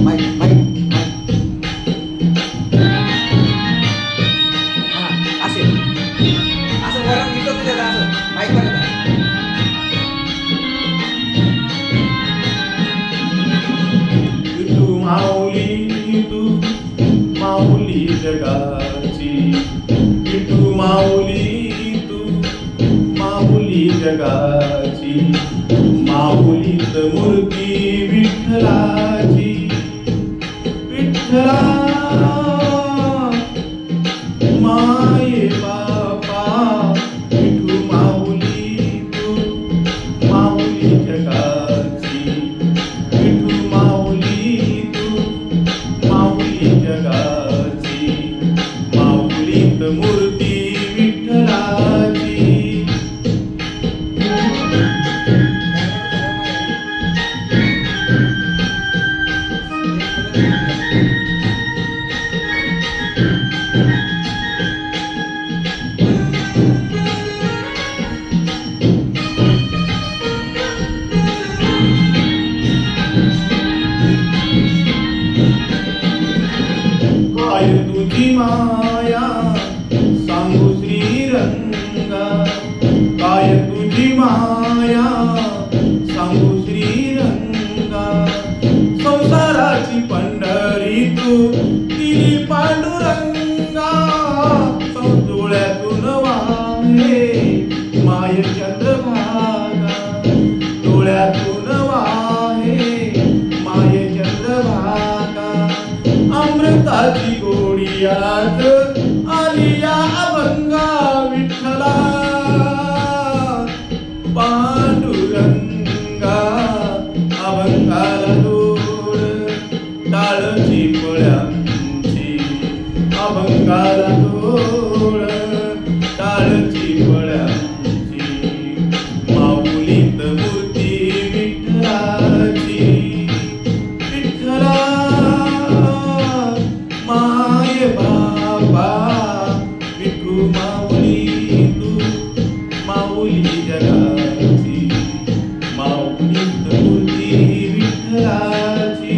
mic mic हा असे असं वरून विकत दिलं असं माईक मध्ये तू माऊली तू माऊली जगाची तू माऊली तू माऊली जगाची माऊलीत मूर्ती विठ्ठलाची विठ्ठला माये बापा विठू माऊली तू माऊली जगाची विठू माऊली तू माऊली जगाची माऊलीत मूर्ती विठ्ठलाची काय तुझी माया सांगू श्रीरंगा काय तुझी माया सांगू श्रीरंगा संसाराची पंढरी तू दिली पांडुरंगा डोळ्यातून वाहे माय चंद्रभागा डोळ्यातून वाहे माय चंद्रभागा अमृताची गोडी आज आली या अभंगा विठ्ठला पांडुरंगा अभंगाला जोड टाळची पळ्यांची अभंगाला जोड टाळची पळ्यांची माऊलीत मूर्ती विठ्ठलाची विठ्ठला माय बाबा विठू माऊली तू माऊली जगाची माऊलीत मूर्ती विठ्ठलाची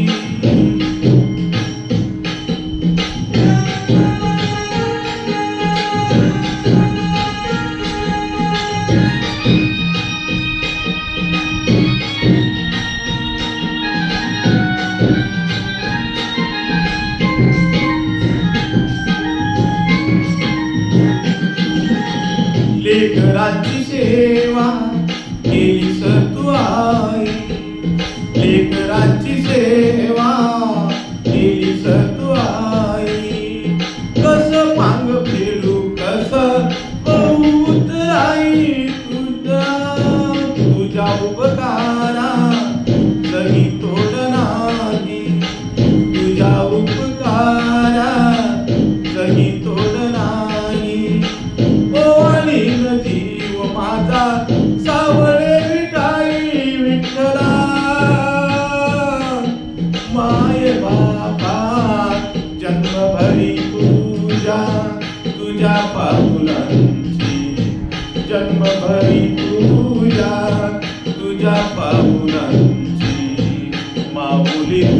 लेकराची सेवा केलीस तू आई लेकराची सेवा केलीस तू आई कस पांग फेडू कस उतराई तुझ्या उपकारा सही तोड नाही तुझ्या उपकारा सही तोड नाही ओवाळीन जीव माझा सावळे विठाई विठ्ठला माय बाबा जन्मभरी पूजा तुझ्या पाऊलांची जन्मभरी पूजा तुझ्या पाऊलांची माऊलीत